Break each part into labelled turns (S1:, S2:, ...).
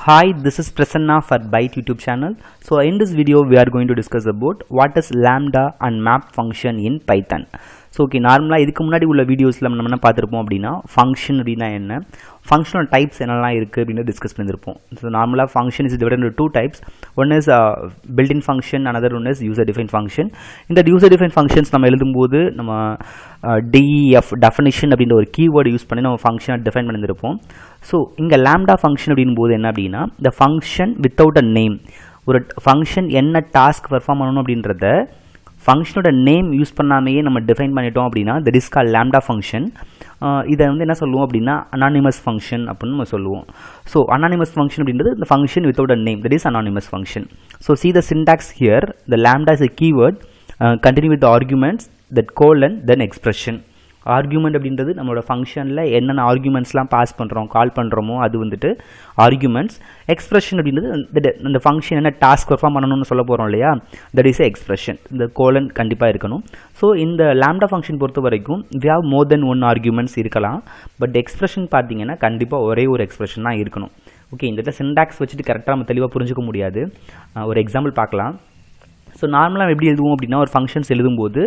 S1: Hi, this is Prasanna for Byte YouTube channel. So in this video we are going to discuss about what is lambda and map function in Python. So okay, நார்மலா இதுக்கு முன்னாடி உள்ள வீடியோஸ்ல நம்ம என்ன பார்த்திருப்போம் அப்படினா function அப்படினா என்ன, ஃபங்க்ஷனல் டைப்ஸ் என்னலாம் இருக்கு அப்படினு டிஸ்கஸ் பண்ணிருப்போம். So நார்மலா function is divided into two types. One is built-in function, another one is user-defined function. இந்த user-defined functions நம்ம எழுதும்போது நம்ம def definition அப்படிங்கற ஒரு கீவேர்ட் யூஸ் பண்ணி நம்ம ஃபங்க்ஷனை டிஃபைன் பண்ணிருப்போம். So இங்க lambda function அப்படிங்கும்போது என்ன அப்படினா the function without a name, ஒரு ஃபங்க்ஷன் என்ன டாஸ்க் பெர்ஃபார்ம் பண்ணனும் அப்படின்றத ஃபங்க்ஷனோட நேம் யூஸ் பண்ணாமையே நம்ம டிஃபைன் பண்ணிட்டோம் அப்படின்னா that is called lambda function. இதை வந்து என்ன சொல்லுவோம் அப்படின்னா anonymous function அப்படின்னு நம்ம சொல்லுவோம். ஸோ anonymous function அப்படின்றது the function without a name, that is anonymous function. So see the syntax here, the lambda is a keyword, continue with the arguments, that colon, then expression. Argument அப்படின்றது நம்மளோட ஃபங்க்ஷனில் என்னென்ன ஆர்குமெண்ட்ஸ்லாம் pass பண்ணுறோம் கால் பண்ணுறோமோ அது வந்துட்டு arguments. Expression அப்படின்றது இந்த ஃபங்க்ஷன் என்ன டாஸ்க் பெர்ஃபார்ம் பண்ணணும்னு சொல்ல போகிறோம் இல்லையா, தட் இஸ் எக்ஸ்பிரஷன். இந்த கோலன் கண்டிப்பாக இருக்கணும். ஸோ இந்த லாம்டா ஃபங்க்ஷன் பொறுத்த வரைக்கும் we have more than one arguments இருக்கலாம், பட் எக்ஸ்பிரஷன் பார்த்தீங்கன்னா கண்டிப்பாக ஒரே ஒரு எக்ஸ்பிரஷன் தான் இருக்கணும். ஓகே, இந்த இடத்துல சின்டாக்ஸ் வச்சுட்டு கரெக்டாக நம்ம தெளிவாக புரிஞ்சுக்க முடியாது. ஒரு எக்ஸாம்பிள் பார்க்கலாம். ஸோ நார்மலாக எப்படி எழுதுவோம் அப்படின்னா ஒரு ஃபங்க்ஷன்ஸ் எழுதும்போது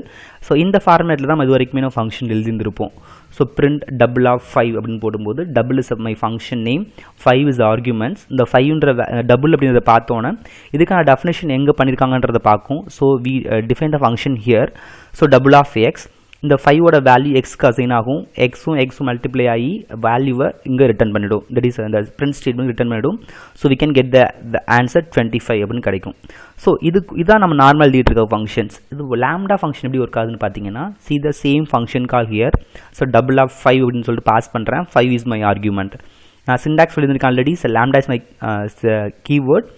S1: ஸோ இந்த ஃபார்மேட்டில் தான் இது வரைக்குமே நம்ம ஃபங்க்ஷன் எழுதியிருந்திருப்போம். ஸோ பிரிண்ட் டபுள் ஆஃப் 5 அப்படின்னு போடும்போது double is my function name, 5 is arguments. இந்த 5ன்ற டபுள் அப்படின்றத பார்த்தோன்னே இதுக்கான டெஃபினேஷன் எங்கே பண்ணியிருக்காங்கன்றதை பார்க்கும். So we define the function here. So double of x, இந்த 5ஓட வேல்யூ எக்ஸ்க்கு அசைன் ஆகும், எக்ஸும் மல்டிப்ளை ஆகி வேல்யூவை இங்கே ரிட்டர்ன் பண்ணிடும், தட் இஸ் அந்த பிரிண்ட் ஸ்டேட்மெண்ட் ரிட்டர்ன் பண்ணிடும். So we can get the answer 25 அப்படின்னு கிடைக்கும். ஸோ இதான் நம்ம நார்மல் எழுதிட்டு இருக்க ஃபங்க்ஷன்ஸ். இது லாம்டா ஃபங்க்ஷன் எப்படி ஒர்க் ஆகுதுன்னு பார்த்தீங்கன்னா see the same function call here. So double of 5 அப்படின்னு சொல்லிட்டு பாஸ் பண்ணுறேன், 5 is my argument. நான் சின்டாக்ஸ் எழுதிருக்கேன் already. So lambda is my keyword,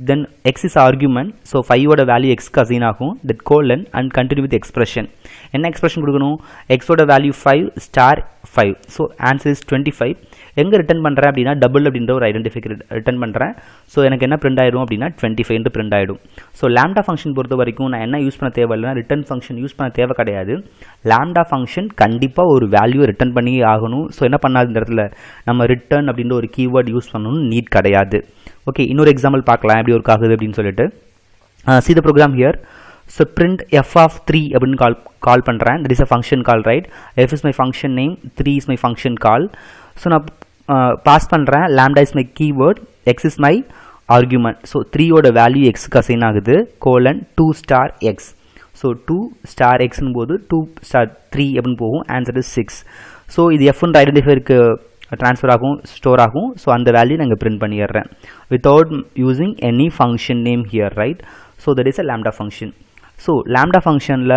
S1: then x is argument. so 5 ஓட வேல்யூ எக்ஸ்க்கு அசைன் ஆகும், that colon and continue with expression. என்ன expression கொடுக்கணும், x ஓட value 5 star 5. So answer is 25. எங்கே ரிட்டர்ன் பண்ணுறேன் அப்படின்னா டபுள் அப்படின்ற ஒரு ஐடென்டிஃபைக்கர் ரிட்டர்ன் பண்ணுறேன். ஸோ எனக்கு என்ன பிரிண்ட் ஆகிடும் அப்படின்னா 25 பிரிண்ட் ஆகிடும். ஸோ லாம்டா ஃபங்க்ஷன் பொறுத்த வரைக்கும் நான் என்ன யூஸ் பண்ண தேவையில்லைனா ரிட்டர்ன் ஃபங்க்ஷன் யூஸ் பண்ண தேவை கிடையாது. லாம்டா ஃபங்க்ஷன் கண்டிப்பாக ஒரு வேல்யூ ரிட்டர்ன் பண்ணி ஆகணும். ஸோ என்ன பண்ணாது இந்த இடத்துல நம்ம ரிட்டர்ன் அப்படின்ற ஒரு கீவேர்ட் யூஸ் பண்ணணும்னு நீட் கிடையாது. ஓகே, இன்னொரு எக்ஸாம்பிள் பார்க்கலாம் எப்படி ஒர்க் ஆகுது அப்படின்னு சொல்லிட்டு. see the program here. so print f of 3 அப்படின்னு கால் பண்ணுறேன், that is a function call, right? f is my function name, 3 is my function call. So நான் பாஸ் பண்ணுறேன், lambda is my keyword, x is my argument. So 3ஓட value எக்ஸுக்கு assign ஆகுது, colon 2 star எக்ஸ். So 2 star எக்ஸ்னும் போது 2 star 3 அப்படின்னு போகும், ஆன்சர் இஸ் 6. ஸோ இது எஃப்ன்ற ஐடென்டிஃபைருக்கு ட்ரான்ஸ்ஃபர் ஆகும், ஸ்டோர் ஆகும். ஸோ அந்த வேல்யூ நாங்கள் பிரிண்ட் பண்ணிடுறேன் without using any function name here, right? So that is a lambda function. So lambda ஃபங்க்ஷனில்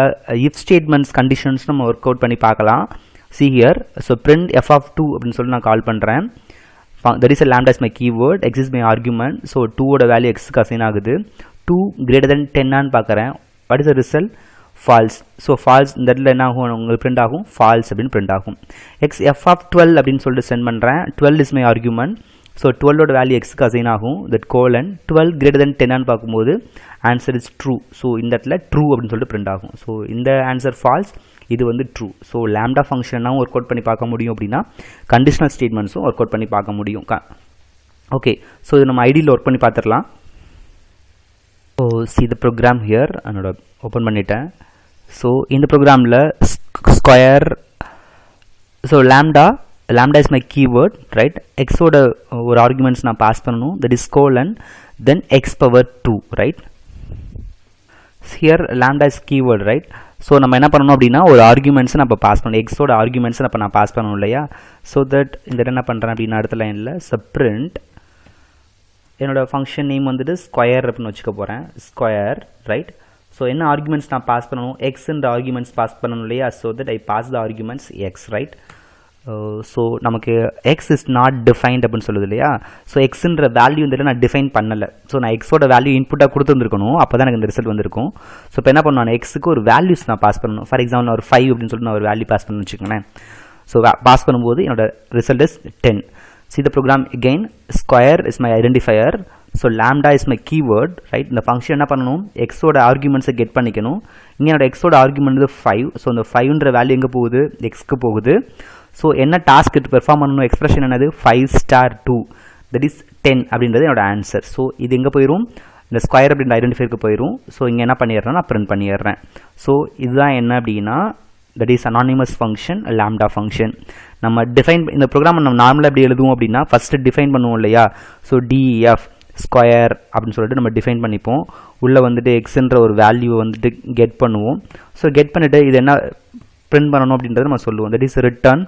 S1: இஃப் ஸ்டேட்மெண்ட்ஸ் கண்டிஷன்ஸ் நம்ம ஒர்க் அவுட் பண்ணி பார்க்கலாம். see here. So print f of 2 அப்படின்னு சொல்லி நான் கால் பண்ணுறேன், that is a lambda is my keyword, x is my argument. So 2ஓட value எக்ஸுக்கு அசைன் ஆகுது, 2 greater than 10 பார்க்குறேன். what is the result? False. So false இந்த இடத்துல என்ன ஆகும், உங்களுக்கு பிரிண்ட் ஆகும் ஃபால்ஸ் அப்படின்னு பிரிண்ட் ஆகும். எக்ஸ் எஃப் ஆஃப் 12 அப்படின்னு சொல்லிட்டு சென்ட் பண்ணுறேன், 12 இஸ் மை ஆர்குமெண்ட். ஸோ 12ஓட வேல்யூ எக்ஸுக்கு அசைன் ஆகும், தட் கோலன் 12 greater than 10 பார்க்கும்போது ஆன்சர் இஸ் ட்ரூ. ஸோ இந்த இடத்துல ட்ரூ அப்படின்னு சொல்லிட்டு பிரிண்ட் ஆகும். ஸோ இந்த ஆன்சர் ஃபால்ஸ், இது வந்து ட்ரூ. ஸோ லாம்டா ஃபங்க்ஷனாகவும் ஒர்க் அவுட் பண்ணி பார்க்க முடியும் அப்படின்னா கண்டிஷனல் ஸ்டேட்மெண்ட்ஸும் ஒர்க் அவுட் பண்ணி பார்க்க முடியும். ஓகே, ஸோ இது நம்ம ஐடியில் ஒர்க் பண்ணி பார்த்துடலாம். So see the program here, என்னோட ஓப்பன் பண்ணிட்டேன். ஸோ இந்த ப்ரோக்ராமில் square, so lambda is my keyword, right? எக்ஸோட ஒரு ஆர்குமெண்ட்ஸ் நான் பாஸ் பண்ணணும், that is colon, then X power 2, right? Here lambda is keyword, right? So நம்ம என்ன பண்ணணும் அப்படின்னா ஒரு ஆர்குமெண்ட்ஸ் நான் இப்போ பாஸ் பண்ணணும், எக்ஸோட ஆர்குமெண்ட்ஸ் அப்போ நான் பாஸ் பண்ணணும் இல்லையா? ஸோ தட் இந்த என்ன பண்ணுறேன் அப்படின்னா அடுத்த லைனில் சப்ரிண்ட் என்னோட ஃபங்க்ஷன் நேம் வந்துட்டு ஸ்கொயர் அப்படின்னு வச்சுக்க போகிறேன், ஸ்கொயர், ரைட்? ஸோ என்ன ஆர்குமெண்ட்ஸ் நான் பாஸ் பண்ணணும், எக்ஸ்ன்ற ஆர்குமெண்ட்ஸ் பாஸ் பண்ணணும் இல்லையா? So that I pass the arguments x, right? So நமக்கு எக்ஸ் இஸ் நாட் டிஃபைன்ட் அப்படின்னு சொல்லுது இல்லையா? ஸோ எக்ஸ்ன்ற வேல்யூ வந்துட்டு நான் டிஃபைன் பண்ணலை. ஸோ நான் எக்ஸோட வேல்யூ இன்புட்டாக கொடுத்துருந்துருக்கணும், அப்போ தான் எனக்கு இந்த ரிசல்ட் வந்திருக்கும். ஸோ இப்போ என்ன பண்ணுவேன், நான் எக்ஸுக்கு ஒரு வேல்யூஸ் நான் பாஸ் பண்ணணும். ஃபார் எக்ஸாம்பிள் நான் ஒரு 5 அப்படின்னு சொல்லிட்டு நான் ஒரு வேல்யூ பாஸ் பண்ணணும்னு வச்சுக்கோங்களேன். ஸோ பாஸ் பண்ணும்போது என்னோட result is 10. see the program again. square is my identifier, so lambda is my keyword, right? இந்த ஃபங்க்ஷன் என்ன பண்ணணும், x ஓட ஆர்குமெண்ட்ஸை கெட் பண்ணிக்கணும். இங்கே என்னோட x ஓட ஆர்குமெண்ட் வந்து 5. ஸோ இந்த 5ன்ற வேல்யூ எங்கே போகுது, எக்ஸ்க்கு போகுது. ஸோ என்ன டாஸ்க் பெர்ஃபார்ம் பண்ணணும், எக்ஸ்பிரஷன் என்னது 5 ஸ்டார் 2, தட் இஸ் 10 அப்படின்றது என்னோட ஆன்சர். ஸோ இது எங்கே போயிடும், இந்த ஸ்கொயர் அப்படின்ற ஐடென்டிஃபைக்கு போயிடும். ஸோ இங்கே என்ன பண்ணிடுறேன், நான் பிரிண்ட் பண்ணிடுறேன். ஸோ இதுதான் என்ன அப்படின்னா that is anonymous function lambda function. நம்ம டிஃபைன் இந்த ப்ரோக்ராம் நம்ம நார்மலாக எப்படி எழுதுவோம் அப்படின்னா ஃபஸ்ட்டு டிஃபைன் பண்ணுவோம் இல்லையா. ஸோ டிஎஃப் ஸ்கொயர் அப்படின்னு சொல்லிட்டு நம்ம டிஃபைன் பண்ணிப்போம். உள்ளே வந்துட்டு எக்ஸ்ன்ற ஒரு வேல்யூவை வந்துட்டு கெட் பண்ணுவோம். ஸோ கெட் பண்ணிவிட்டு இது என்ன பிரிண்ட் பண்ணணும் அப்படின்றத நம்ம சொல்லுவோம். That is return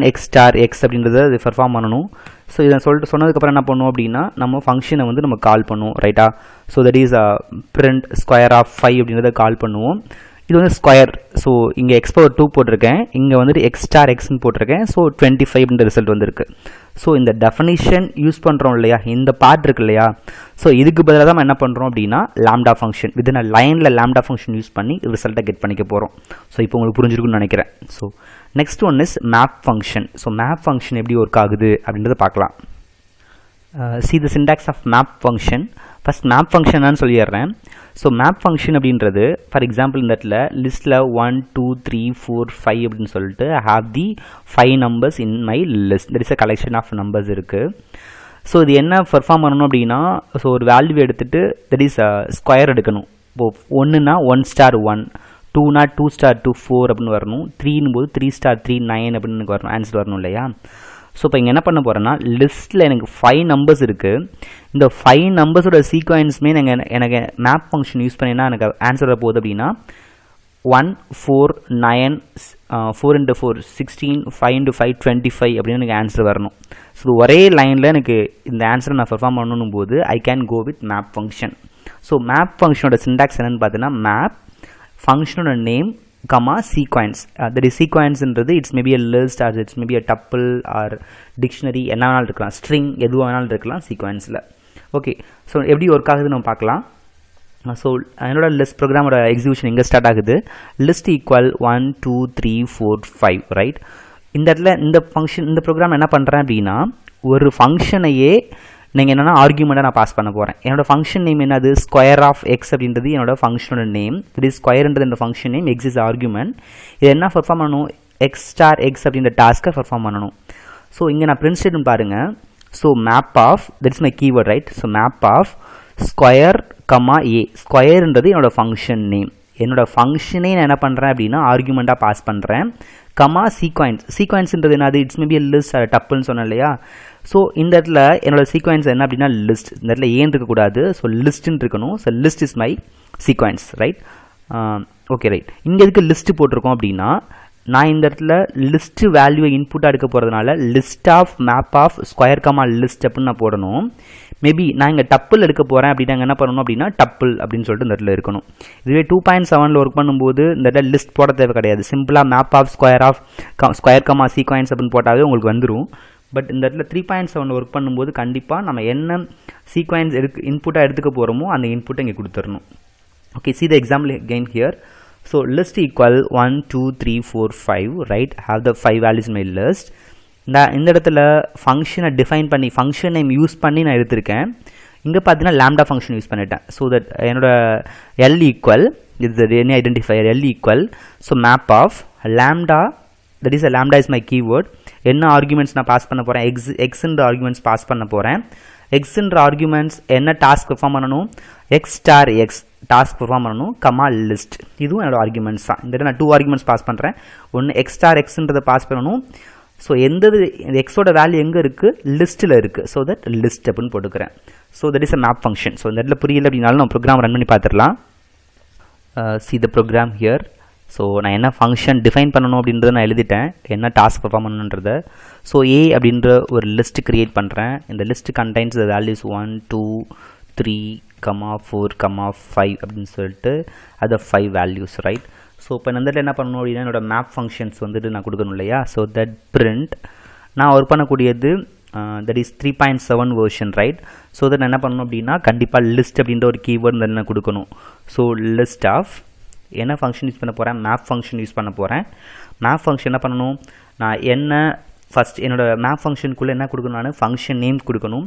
S1: X star X அப்படின்றத இது பெர்ஃபார்ம் பண்ணணும். ஸோ இதை சொன்னதுக்கப்புறம் என்ன பண்ணுவோம் அப்படின்னா நம்ம ஃபங்க்ஷனை வந்து நம்ம கால் பண்ணுவோம், ரைட்டா. So that is print square of 5 அப்படின்றத கால் பண்ணுவோம். இது வந்து ஸ்கொயர். ஸோ இங்கே எக்ஸ் பவர் 2 போட்டிருக்கேன், இங்கே வந்துட்டு எக்ஸ் ஸ்டார் எக்ஸ்ன்னு போட்டிருக்கேன். ஸோ 25 அப்படின்ற ரிசல்ட் வந்துருக்கு. ஸோ இந்த டெஃபினிஷன் யூஸ் பண்ணுறோம் இல்லையா, இந்த பார்ட் இருக்கு இல்லையா. ஸோ இதுக்கு பதிலாக தான் நம்ம என்ன பண்ணுறோம் அப்படின்னா லாம்டா ஃபங்க்ஷன் வித்தின் லைனில் லாம்டா ஃபங்க்ஷன் யூஸ் பண்ணி ரிசல்ட்டை கெட் பண்ணிக்க போகிறோம். ஸோ இப்போ உங்களுக்கு புரிஞ்சிருக்குன்னு நினைக்கிறேன். So next one is map function. So map function எப்படி ஒர்க் ஆகுது அப்படின்றத பார்க்கலாம். see the syntax of map function. First map function என்னன்னு சொல்லிடுறேன். ஸோ மேப் ஃபங்க்ஷன் அப்படின்றது ஃபார் எக்ஸாம்பிள் இந்த இடத்துல லிஸ்ட்டில் 1 2 3 4 5 அப்படின்னு சொல்லிட்டு I have the 5 numbers in my list. there is a collection of numbers இருக்குது. ஸோ இது என்ன பெர்ஃபார்ம் பண்ணணும் அப்படின்னா ஸோ ஒரு வேல்யூ எடுத்துகிட்டு தட் இஸ் ஸ்கொயர் எடுக்கணும். இப்போது 1னா 1 ஸ்டார் 1, 2னா 2 ஸ்டார் 2 4 அப்படின்னு வரணும், 3னும் போது 3 ஸ்டார் 3 9 அப்படின்னு எனக்கு வரணும், ஆன்சர் வரணும் இல்லையா. ஸோ இப்போ இங்கே என்ன பண்ண போகிறேன்னா லிஸ்ட்டில் எனக்கு 5 நம்பர்ஸ் இருக்குது. இந்த 5 நம்பர்ஸோட சீக்வன்ஸுமே எனக்கு மேப் ஃபங்க்ஷன் யூஸ் பண்ணினா எனக்கு ஆன்சர் போகுது அப்படின்னா 1 4 9 4 into 4 16 5 into 5 25 அப்படின்னு எனக்கு ஆன்சர் வரணும். ஸோ ஒரே லைனில் எனக்கு இந்த ஆன்சரை நான் பெர்ஃபார்ம் பண்ணணும் போது I can go with map function. So map ஃபங்க்ஷனோட சின்டாக்ஸ் என்னென்னு பார்த்தீங்கன்னா மேப் ஃபங்க்ஷனோட name comma sequence. That is sequence என்றது it's maybe a list or it's maybe a tuple or dictionary என்ன வேணாலும் இருக்கலாம், string எதுவும் வேணாலும் இருக்கலாம் சீக்வன்ஸில். ஓகே, ஸோ எப்படி ஒர்க் ஆகுது நம்ம பார்க்கலாம். ஸோ என்னோட லிஸ்ட் ப்ரோக்ராமோட எக்ஸிக்யூஷன் எங்கே ஸ்டார்ட் ஆகுது, லிஸ்ட் ஈக்குவல் 1 2 3 4 5 ரைட். இந்த இடத்துல இந்த ஃபங்க்ஷன் இந்த ப்ரோக்ராம் என்ன பண்ணுறேன் அப்படின்னா ஒரு ஃபங்க்ஷனையே நீங்கள் என்னென்னா ஆர்கியூமெண்ட்டாக நான் பாஸ் பண்ண போகிறேன். என்னோட ஃபங்க்ஷன் நேம் என்னது ஸ்கொயர் ஆஃப் எக்ஸ் அப்படின்றது என்னோட ஃபங்க்ஷனோட நேம். இது ஸ்கொயர்ன்றது என்னோட function name, X is argument. இது என்ன பெர்ஃபார்ம் பண்ணணும், எக்ஸ் ஸ்டார் எக்ஸ் அப்படின்ற டாஸ்க்கை பெர்ஃபார்ம் பண்ணணும். ஸோ இங்கே நான் பிரிண்ட் ஸ்டேட்மெண்ட் பாருங்கள். So map of that is my keyword right. So map of square comma a, ஸ்கொயர்ன்றது என்னோட ஃபங்க்ஷன் நேம். என்னோட ஃபங்க்ஷனே நான் என்ன பண்ணுறேன் அப்படின்னா ஆர்கியூமெண்ட்டாக பாஸ் பண்ணுறேன். கமா சீக்வன்ஸ்ன்றது என்னது, இட்ஸ் மேபி லிஸ்ட் டப்புன்னு சொன்னேன் இல்லையா. ஸோ இந்த இடத்துல என்னோட சீக்வன்ஸ் என்ன அப்படின்னா லிஸ்ட். இந்த இடத்துல ஏன் இருக்கக்கூடாது, ஸோ லிஸ்ட்டுன்னு இருக்கணும். So list is my sequence right. Okay right. இங்கே எதுக்கு லிஸ்ட்டு போட்டிருக்கோம் அப்படின்னா நான் இந்த இடத்துல லிஸ்ட்டு வேல்யூவை இன்புட்டாக எடுக்க போகிறதுனால list of map of square comma list அப்படின்னு நான் போடணும். மேபி நான் இங்கே டப்பிள் எடுக்க போகிறேன் அப்படின்னா என்ன பண்ணணும் அப்படின்னா டப்பிள் அப்படின்னு சொல்லிட்டு இந்த இடத்துல இருக்கணும். இதுவே 2.7 ஒர்க் பண்ணும்போது இந்த இடத்துல லிஸ்ட் போட தேவை கிடையாது. சிம்பிளாக map of square comma sequence அப்படின்னு போட்டாவே உங்களுக்கு வந்துடும். பட் இந்த இடத்துல 3.7 ஒர்க் பண்ணும்போது கண்டிப்பாக நம்ம என்ன சீக்வன்ஸ் இன்புட்டாக எடுத்துக்க போகிறோமோ அந்த இன்புட்டை இங்கே கொடுத்துடணும். Okay, see the example again here. So list equal 1 2 3 4 5 right, have the 5 values in my list. இந்த இடத்துல ஃபங்க்ஷனை டிஃபைன் பண்ணி ஃபங்க்ஷன் நேம் யூஸ் பண்ணி நான் எடுத்திருக்கேன். இங்கே பார்த்தீங்கன்னா லாம்டா ஃபங்க்ஷன் யூஸ் பண்ணிட்டேன். ஸோ தட் என்னோட எல் ஈக்குவல் இது any identifier L equal so map of lambda that is lambda is my keyword. என்ன ஆர்குமெண்ட்ஸ் நான் பாஸ் பண்ண போகிறேன், எக்ஸ்ன்ற ஆர்குமெண்ட்ஸ் பாஸ் பண்ண போகிறேன். எக்ஸ்ன்ற ஆர்குமெண்ட்ஸ் என்ன டாஸ்க் பெர்ஃபார்ம் பண்ணணும், x star x task perform பண்ணணும் கமா லிஸ்ட். இதுவும் என்னோட ஆர்குமெண்ட்ஸ் தான். இந்த நான் 2 ஆர்குமெண்ட்ஸ் பாஸ் பண்ணுறேன். ஒன்று எக்ஸ் ஸ்டார் எக்ஸ்ன்றதை பாஸ் பண்ணணும். ஸோ எந்தது எக்ஸோட வேல்யூ எங்கே இருக்குது, லிஸ்ட்டில் இருக்குது. ஸோ தட் லிஸ்ட் அப்படின்னு போட்டுக்கிறேன். So that is a map function. So இந்த இடத்துல புரியல அப்படின்னாலும் நம்ம ப்ரோக்ராம் ரன் பண்ணி பார்த்துடலாம். see the program here. So நான் என்ன ஃபங்க்ஷன் டிஃபைன் பண்ணணும் அப்படின்றத நான் எழுதிட்டேன், என்ன டாஸ்க் பெர்ஃபார்ம் பண்ணணுன்றதை. ஸோ ஏ அப்படின்ற ஒரு லிஸ்ட் க்ரியேட் பண்ணுறேன். இந்த லிஸ்ட் கண்டைன்ஸ் த வேல்யூஸ் 1 2 3 4 5 அப்படின்னு சொல்லிட்டு அது 5 வேல்யூஸ் ரைட். ஸோ இப்போ இந்த இடத்துல என்ன பண்ணணும் அப்படின்னா என்னோட மேப் ஃபங்க்ஷன்ஸ் வந்துட்டு நான் கொடுக்கணும் இல்லையா. ஸோ தட் பிரிண்ட் நான் ஒர்க் பண்ணக்கூடியது that is 3.7 version right. So that நான் என்ன பண்ணணும் அப்படின்னா கண்டிப்பாக லிஸ்ட் அப்படின்ற ஒரு கீவேர்டு என்ன கொடுக்கணும். ஸோ லிஸ்ட் ஆஃப் என்ன ஃபங்க்ஷன் யூஸ் பண்ண போகிறேன், மேப் ஃபங்க்ஷன் யூஸ் பண்ண போகிறேன். மேப் ஃபங்க்ஷன் என்ன பண்ணணும், நான் என்ன ஃபஸ்ட் என்னோடய மேப் ஃபங்க்ஷனுக்குள்ளே என்ன கொடுக்கணும், நான் ஃபங்க்ஷன் நேம் கொடுக்கணும்.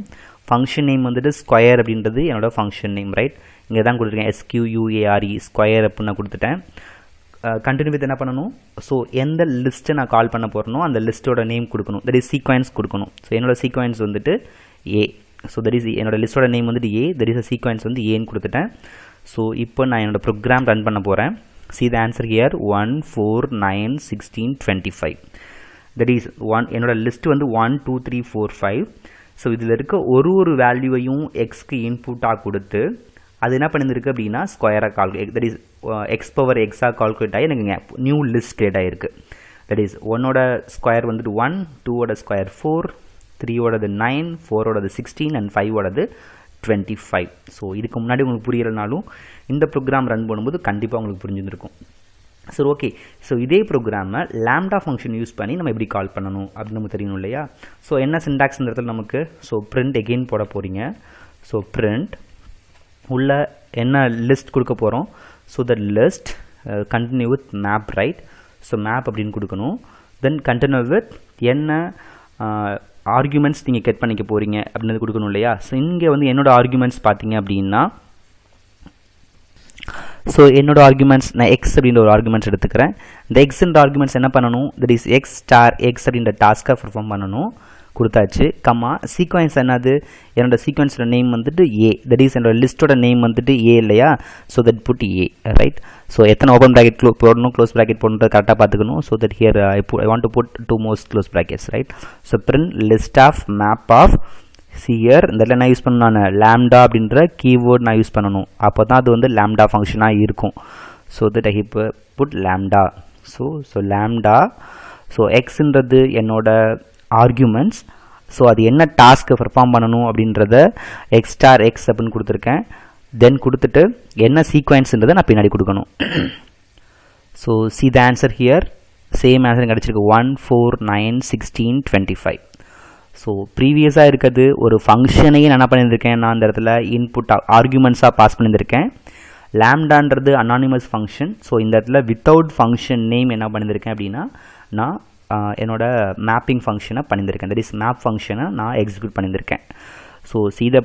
S1: ஃபங்க்ஷன் நேம் வந்துட்டு ஸ்கொயர் அப்படின்றது என்னோடய ஃபங்க்ஷன் நேம் ரைட். இங்கே தான் கொடுத்துருக்கேன் SQUARE ஸ்கொயர் அப்படின்னு நான் கொடுத்துட்டேன். கண்டினியூ வித் என்ன பண்ணணும், ஸோ எந்த லிஸ்ட்டை நான் கால் பண்ண போகிறனோ அந்த லிஸ்ட்டோட நேம் கொடுக்கணும், தட் இஸ் சீக்வன்ஸ் கொடுக்கணும். ஸோ என்னோடய சீக்வன்ஸ் வந்துட்டு ஏ. ஸோ தட் இஸ் என்னோட லிஸ்ட்டோட நேம் வந்துட்டு ஏ, தட் இஸ் அ சீக்வன்ஸ் வந்து ஏன்னு கொடுத்துட்டேன். ஸோ இப்போ நான் என்னோடய ப்ரோக்ராம் ரன் பண்ண போகிறேன். see the answer here 1 4 9 16 25. that is என்னோட லிஸ்ட் வந்து 1 2 3 4 5. ஸோ இதில் இருக்க ஒரு வேல்யூவையும் எக்ஸ்க்கு இன்புட்டாக கொடுத்து அது என்ன பண்ணியிருக்கு அப்படின்னா ஸ்கொயராக calculate, that is x power எக்ஸாக கால்குலேட் ஆகி எனக்கு நியூ லிஸ்ட் கிரியேட் ஆகிருக்கு. தட் இஸ் 1ஓட ஸ்கொயர் வந்துட்டு 1, 2ஓட ஸ்கொயர் 4, 3ஓடது 9, 4ஓடது 16 அண்ட் 5ஓடது 25. ஸோ இதுக்கு முன்னாடி உங்களுக்கு புரியலைனாலும் இந்த ப்ரோக்ராம் ரன் பண்ணும்போது கண்டிப்பாக உங்களுக்கு புரிஞ்சுருக்கும். சரி, ஓகே. ஸோ இதே ப்ரோக்ராமை லாம்டா ஃபங்க்ஷன் யூஸ் பண்ணி நம்ம எப்படி கால் பண்ணணும் அப்படின்னு நமக்கு தெரியணும் இல்லையா? ஸோ என்ன சின்டாக்ஸ் இடத்துல நமக்கு, ஸோ பிரிண்ட் எகெயின் போட போகிறீங்க. ஸோ பிரிண்ட் உள்ள என்ன லிஸ்ட் கொடுக்க போகிறோம், so the list continue with map, right? So map அப்படின்னு கொடுக்கணும். தென் கண்டினியூ வித் என்ன ஆர்குமெண்ட்ஸ் நீங்கள் கெட் பண்ணிக்க போகிறீங்க அப்படின்னு கொடுக்கணும் இல்லையா? ஸோ இங்கே வந்து என்னோடய ஆர்குமெண்ட்ஸ் பார்த்தீங்க அப்படின்னா, ஸோ என்னோடய ஆர்குமெண்ட்ஸ் நான் எக்ஸ் அப்படின்ற ஒரு ஆர்குமெண்ட்ஸ் எடுத்துக்கிறேன். இந்த எக்ஸ்ன்ற ஆர்குமெண்ட்ஸ் என்ன பண்ணணும், that is X star X அப்படின்ற டாஸ்க்காக பர்ஃபார்ம் பண்ணணும். கொடுத்தாச்சு. கம்மா சீக்வன்ஸ் என்னது, என்னோட சீக்வன்ஸோட நேம் வந்துட்டு ஏ, தட் இஸ் என்னோட லிஸ்ட்டோட நேம் வந்துட்டு ஏ இல்லையா? So that put A, right? So எத்தனை ஓப்பன் ப்ராக்கெட் போடணும், க்ளோஸ் ப்ராக்கெட் போடணும் கரெக்டாக பார்த்துக்கணும். So that here I want to put 2 most close brackets, right? So print list of map of square. இந்த இடத்துல நான் யூஸ் பண்ணணும், நான் லாம்டா அப்படின்ற கீவேர்ட் நான் யூஸ் பண்ணணும். அப்போ தான் அது வந்து லாம்டா ஃபங்க்ஷனாக இருக்கும். So that I put lambda. So lambda. So எக்ஸ்ன்றது என்னோட ஆர்குமெண்ட்ஸ். ஸோ அது என்ன டாஸ்க்கு பர்ஃபார்ம் பண்ணணும் அப்படின்றத எக்ஸ் ஸ்டார் எக்ஸ் அப்படின்னு கொடுத்துருக்கேன். தென் கொடுத்துட்டு என்ன சீக்வன்ஸ்ன்றதை நான் பின்னாடி கொடுக்கணும். So see the answer here, same answer கிடச்சிருக்கு 1 4 9 16 25. ஸோ ப்ரீவியஸாக இருக்கிறது ஒரு ஃபங்க்ஷனையும் நான் என்ன பண்ணியிருக்கேன், நான் அந்த இடத்துல இன்புட் ஆர்குமெண்ட்ஸாக பாஸ் பண்ணியிருக்கேன். லாம்டான்றது அனானிமஸ் ஃபங்க்ஷன். ஸோ இந்த இடத்துல வித்தவுட் ஃபங்க்ஷன் நேம் என்ன பண்ணியிருக்கேன் அப்படின்னா, நான் என்னோட மேப்பிங் ஃபங்க்ஷனை பண்ணியிருக்கேன். தட் இஸ் மேப் ஃபங்க்ஷனை நான் எக்ஸிக்யூட் பண்ணியிருக்கேன். ஸோ சீத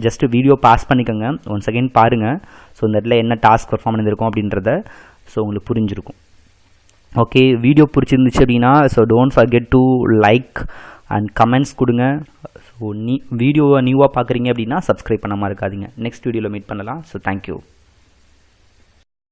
S1: ஜஸ்ட் வீடியோ பாஸ் பண்ணிக்கோங்க, ஒன் செகண்ட் பாருங்கள். ஸோ இந்த இடத்துல என்ன டாஸ்க் பர்ஃபார்ம் பண்ணியிருக்கோம் அப்படின்றத ஸோ உங்களுக்கு புரிஞ்சிருக்கும். ஓகே, வீடியோ பிடிச்சிருந்துச்சு அப்படின்னா so don't forget to like and comments கொடுங்க. ஸோ வீடியோவை நியூவாக பார்க்குறீங்க அப்படின்னா சப்ஸ்கிரைப் பண்ணாமல் இருக்காதீங்க. நெக்ஸ்ட் வீடியோவில் மீட் பண்ணலாம். So thank you.